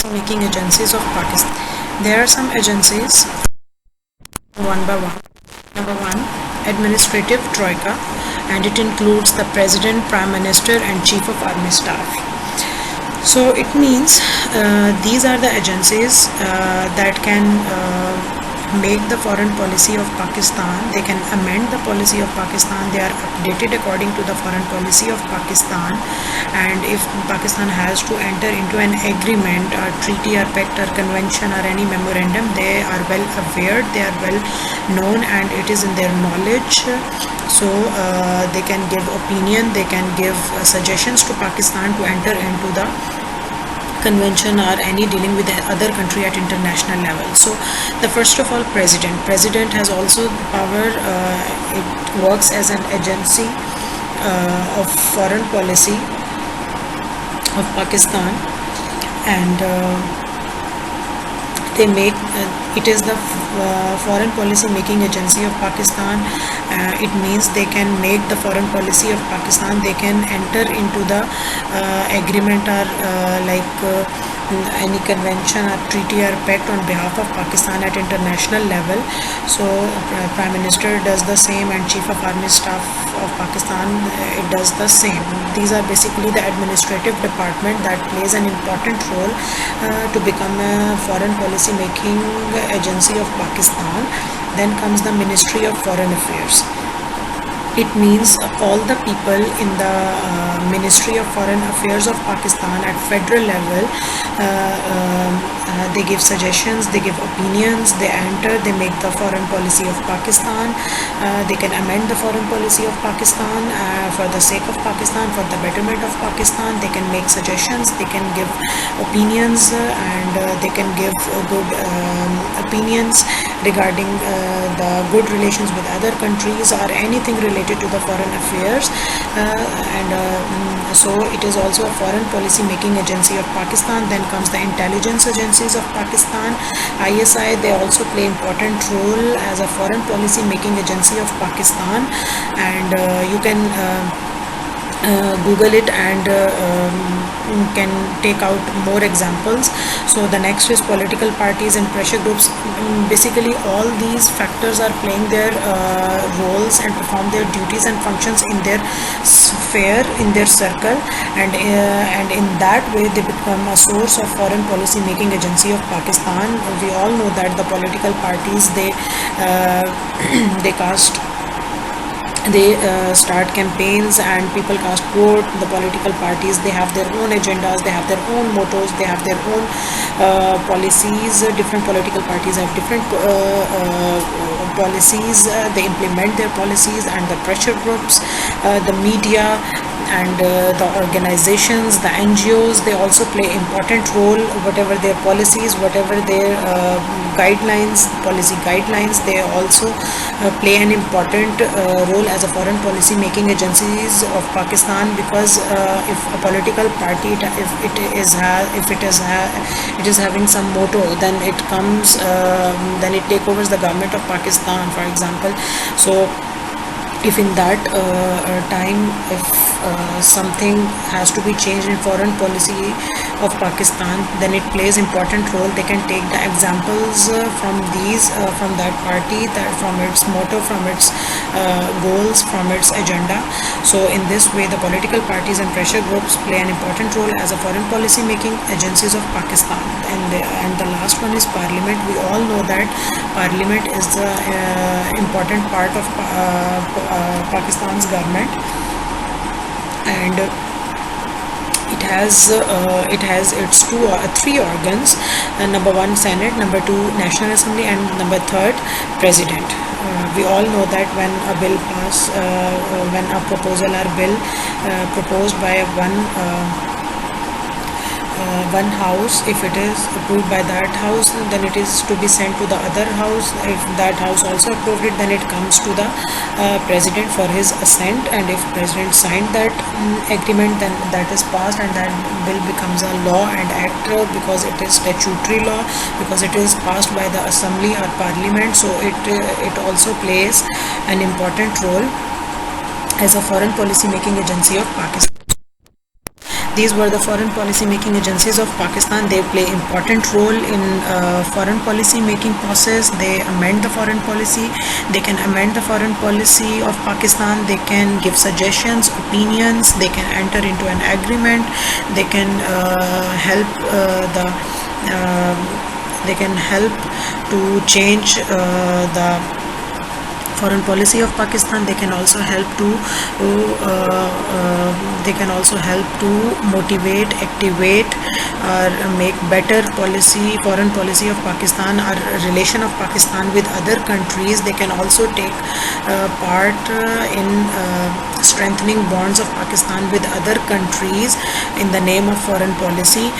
making agencies of Pakistan. There are some agencies, one by one. Number one, administrative troika, and it includes the president, prime minister, and chief of army staff. So it means these are the agencies that can make the foreign policy of Pakistan. They can amend the policy of Pakistan. They are updated according to the foreign policy of Pakistan. And if Pakistan has to enter into an agreement or treaty or pact or convention or any memorandum, they are well aware, they are well known, and it is in their knowledge. So they can give opinion, they can give suggestions to Pakistan to enter into the convention or any dealing with the other country at international level. So the first of all, president has also the power. It works as an agency of foreign policy of Pakistan, and they make it is the foreign policy making agency of Pakistan. It means they can make the foreign policy of Pakistan. They can enter into the agreement or any convention or treaty or pact on behalf of Pakistan at international level. So Prime Minister does the same, and Chief of Army Staff of Pakistan it does the same. These are basically the administrative department that plays an important role to become a foreign policy making agency of Pakistan. Then comes the Ministry of Foreign Affairs. It means all the people in the Ministry of Foreign Affairs of Pakistan at federal level, they give suggestions, they give opinions, they enter, they make the foreign policy of Pakistan. They can amend the foreign policy of Pakistan for the sake of Pakistan, for the betterment of Pakistan. They can make suggestions, they can give opinions, and they can give good opinions regarding the good relations with other countries or anything related to the foreign affairs. So it is also a foreign policy making agency of Pakistan. Then comes the intelligence agencies of Pakistan. ISI, they also play important role as a foreign policy making agency of Pakistan, and you can Google it and can take out more examples. So the next is political parties and pressure groups. Basically all these factors are playing their roles and perform their duties and functions in their sphere, in their circle, and in that way they become a source of foreign policy making agency of Pakistan. We all know that the political parties, they start campaigns and people cast vote. The political parties, they have their own agendas, they have their own mottos, they have their own policies. Different political parties have different policies. They implement their policies, and the pressure groups, the media, and the organizations, the NGOs, they also play important role. Whatever their policies, whatever their policy guidelines, they also play an important role as a foreign policy making agencies of Pakistan. Because if a political party, if it is having some motto, then it comes, then it takes over the government of Pakistan, for example. So if in that time, if something has to be changed in foreign policy of Pakistan, then it plays important role. They can take the examples from that party, that from its motto, from its goals, from its agenda. So in this way, the political parties and pressure groups play an important role as a foreign policy making agencies of Pakistan. And the last one is Parliament. We all know that Parliament is the important part of Pakistan's government, and it has its three organs. Number one, Senate; number two, National Assembly; and number third, President. We all know that when a bill when a proposal or bill proposed by one house, if it is approved by that house, then it is to be sent to the other house. If that house also approved it, then it comes to the president for his assent, and if president signed that agreement, then that is passed, and that bill becomes a law and act, because it is statutory law, because it is passed by the assembly or parliament. So it also plays an important role as a foreign policy making agency of Pakistan. these were the foreign policy making agencies of Pakistan. They play important role in foreign policy making process. They amend the foreign policy. They can amend the foreign policy of Pakistan. They can give suggestions, opinions. They can enter into an agreement. They can help they can help to change the foreign policy of Pakistan. They can also help to motivate, activate, or make better foreign policy of Pakistan, or relation of Pakistan with other countries. They can also take part in strengthening bonds of Pakistan with other countries in the name of foreign policy.